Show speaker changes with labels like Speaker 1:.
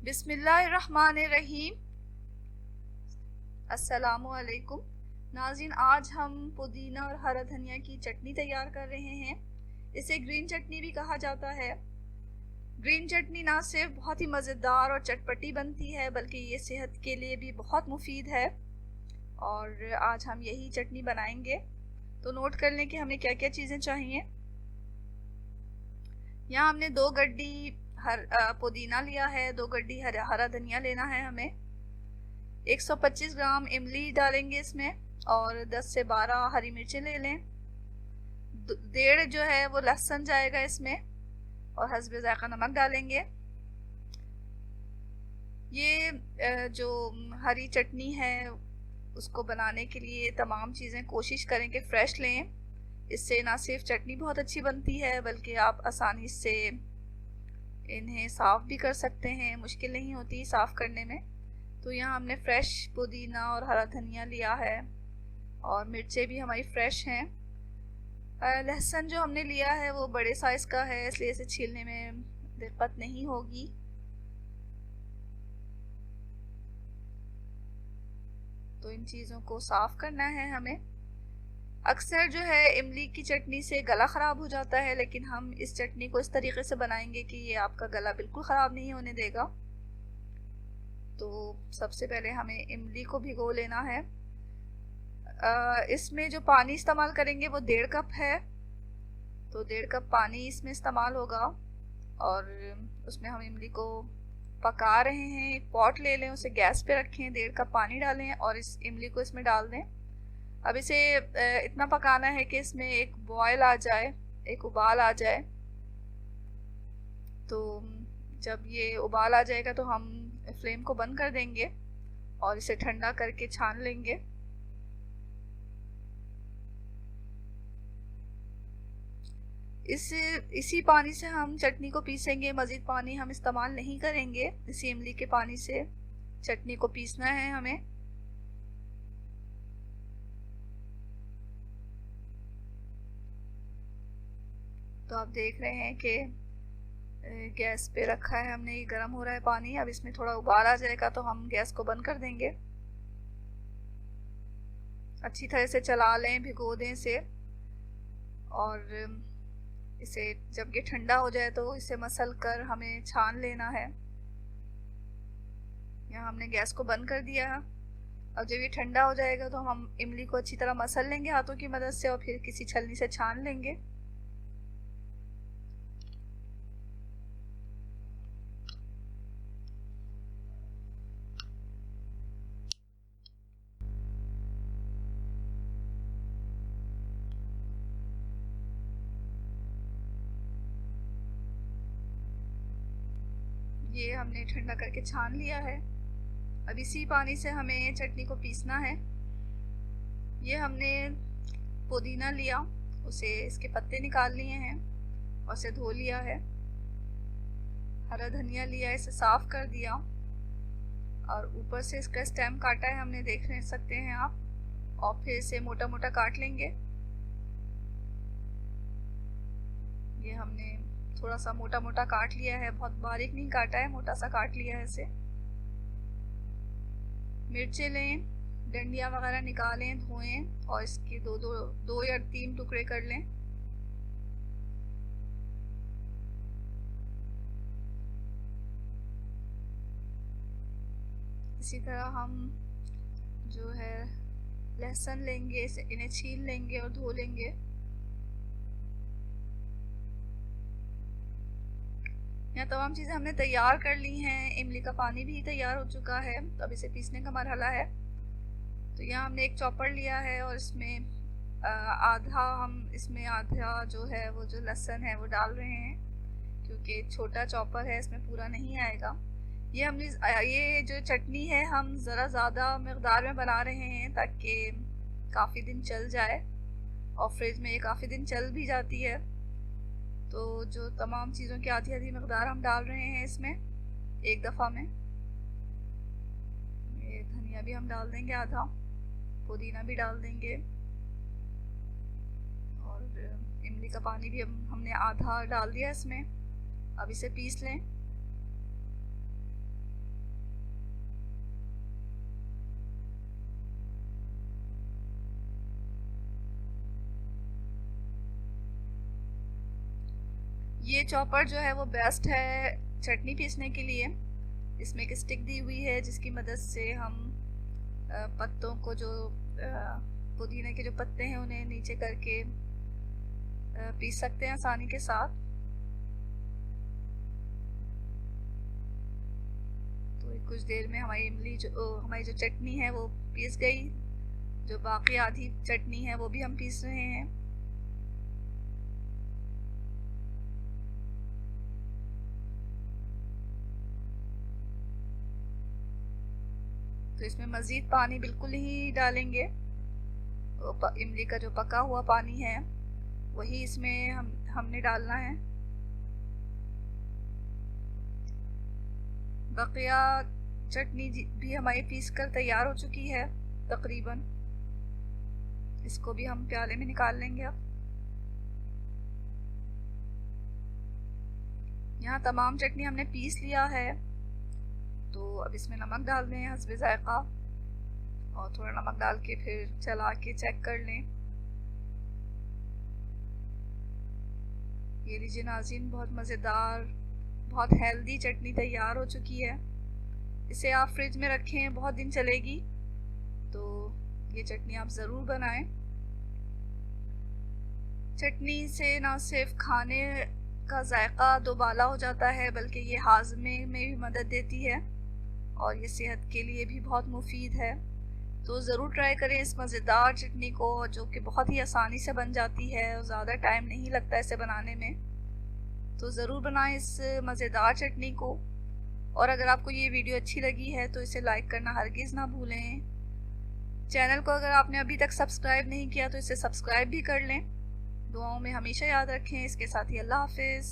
Speaker 1: बिस्मिल्लाहिर्रहमानिर्रहीम। अस्सलामुअलैकुम नाज़रीन, आज हम पुदीना और हरा धनिया की चटनी तैयार कर रहे हैं। इसे ग्रीन चटनी भी कहा जाता है। ग्रीन चटनी ना सिर्फ बहुत ही मज़ेदार और चटपटी बनती है, बल्कि ये सेहत के लिए भी बहुत मुफीद है। और आज हम यही चटनी बनाएंगे। तो नोट कर लें कि हमें क्या क्या चीज़ें चाहिए। यहाँ हमने 2 गड्डी पुदीना लिया है, 2 गड्डी हरा धनिया लेना है हमें। 125 ग्राम इमली डालेंगे इसमें, और 10 से 12 हरी मिर्चें ले लें। 1.5 जो है वो लहसुन जाएगा इसमें, और हस्बे ज़ायक़ा नमक डालेंगे। ये जो हरी चटनी है उसको बनाने के लिए तमाम चीज़ें कोशिश करें कि फ़्रेश लें। इससे ना सिर्फ चटनी बहुत अच्छी बनती है, बल्कि आप आसानी से इन्हें साफ़ भी कर सकते हैं, मुश्किल नहीं होती साफ़ करने में। तो यहाँ हमने फ्रेश पुदीना और हरा धनिया लिया है, और मिर्चें भी हमारी फ्रेश हैं। लहसुन जो हमने लिया है वो बड़े साइज़ का है, इसलिए इसे छीलने में दिक्कत नहीं होगी। तो इन चीज़ों को साफ़ करना है हमें। अक्सर जो है इमली की चटनी से गला ख़राब हो जाता है, लेकिन हम इस चटनी को इस तरीके से बनाएंगे कि ये आपका गला बिल्कुल ख़राब नहीं होने देगा। तो सबसे पहले हमें इमली को भिगो लेना है। इसमें जो पानी इस्तेमाल करेंगे वो 1.5 कप है, तो 1.5 कप पानी इसमें इस्तेमाल होगा। और उसमें हम इमली को पका रहे हैं। एक पॉट ले लें, उसे गैस पे रखें, 1.5 कप पानी डालें और इस इमली को इसमें डाल दें। अब इसे इतना पकाना है कि इसमें एक बॉयल आ जाए, एक उबाल आ जाए। तो जब ये उबाल आ जाएगा तो हम फ्लेम को बंद कर देंगे और इसे ठंडा करके छान लेंगे। इसी पानी से हम चटनी को पीसेंगे, मज़ीद पानी हम इस्तेमाल नहीं करेंगे। इसी इमली के पानी से चटनी को पीसना है हमें। तो आप देख रहे हैं कि गैस पे रखा है हमने, ये गर्म हो रहा है पानी। अब इसमें थोड़ा उबाल आ जाएगा तो हम गैस को बंद कर देंगे। अच्छी तरह से चला लें, भिगो दें इसे, और इसे जब ये ठंडा हो जाए तो इसे मसल कर हमें छान लेना है। यहाँ हमने गैस को बंद कर दिया। अब जब ये ठंडा हो जाएगा तो हम इमली को अच्छी तरह मसल लेंगे हाथों की मदद से, और फिर किसी छलनी से छान लेंगे। ये हमने ठंडा करके छान लिया है। अब इसी पानी से हमें चटनी को पीसना है। ये हमने पुदीना लिया, उसे इसके पत्ते निकाल लिए हैं और उसे धो लिया है। हरा धनिया लिया, इसे साफ़ कर दिया, और ऊपर से इसका स्टेम काटा है हमने, देख सकते हैं आप। और फिर इसे मोटा मोटा काट लेंगे। ये हमने थोड़ा सा मोटा मोटा काट लिया है, बहुत बारीक नहीं काटा है, मोटा सा काट लिया है इसे। मिर्चें लें, डंडियाँ वगैरह निकालें, धोएं और इसके दो या 3 टुकड़े कर लें। इसी तरह हम जो है लहसुन लेंगे, इन्हें छील लेंगे और धो लेंगे। यहाँ तमाम चीज़ें हमने तैयार कर ली हैं। इमली का पानी भी तैयार हो चुका है, तो अब इसे पीसने का मरहला है। तो यहाँ हमने एक चॉपर लिया है, और इसमें आधा जो है वो जो लहसुन है वो डाल रहे हैं, क्योंकि छोटा चॉपर है, इसमें पूरा नहीं आएगा। ये जो चटनी है हम ज़रा ज़्यादा मकदार में बना रहे हैं, ताकि काफ़ी दिन चल जाए, और फ्रिज में ये काफ़ी दिन चल भी जाती है। तो जो तमाम चीज़ों की आधी आधी मकदार हम डाल रहे हैं इसमें एक दफ़ा में। ये धनिया भी हम डाल देंगे आधा, पुदीना भी डाल देंगे, और इमली का पानी भी हमने आधा डाल दिया इसमें। अब इसे पीस लें। चॉपर जो है वो बेस्ट है चटनी पीसने के लिए। इसमें एक स्टिक दी हुई है जिसकी मदद से हम पत्तों को, जो पुदीने के जो पत्ते हैं उन्हें नीचे करके पीस सकते हैं आसानी के साथ। तो कुछ देर में हमारी जो चटनी है वो पीस गई। जो बाकी आधी चटनी है वो भी हम पीस रहे हैं। तो इसमें मज़ीद पानी बिल्कुल ही डालेंगे। इमली का जो पका हुआ पानी है वही इसमें हमने डालना है। बकिया चटनी भी हमारी पीस कर तैयार हो चुकी है तकरीबन। इसको भी हम प्याले में निकाल लेंगे। अब यहाँ तमाम चटनी हमने पीस लिया है। तो अब इसमें नमक डाल दें हस्बे ज़ायक़ा, और थोड़ा नमक डाल के फिर चला के चेक कर लें। ये लीजिए नाज़रीन, बहुत मज़ेदार, बहुत हेल्दी चटनी तैयार हो चुकी है। इसे आप फ्रिज में रखें, बहुत दिन चलेगी। तो ये चटनी आप ज़रूर बनाएं। चटनी से ना सिर्फ खाने का जायका दोबाला हो जाता है, बल्कि ये हाजमे में भी मदद देती है और ये सेहत के लिए भी बहुत मुफीद है। तो ज़रूर ट्राई करें इस मज़ेदार चटनी को, जो कि बहुत ही आसानी से बन जाती है और ज़्यादा टाइम नहीं लगता इसे बनाने में। तो ज़रूर बनाएं इस मज़ेदार चटनी को। और अगर आपको ये वीडियो अच्छी लगी है तो इसे लाइक करना हरगिज़ ना भूलें। चैनल को अगर आपने अभी तक सब्सक्राइब नहीं किया तो इसे सब्सक्राइब भी कर लें। दुआओं में हमेशा याद रखें। इसके साथ ही अल्लाह हाफिज़।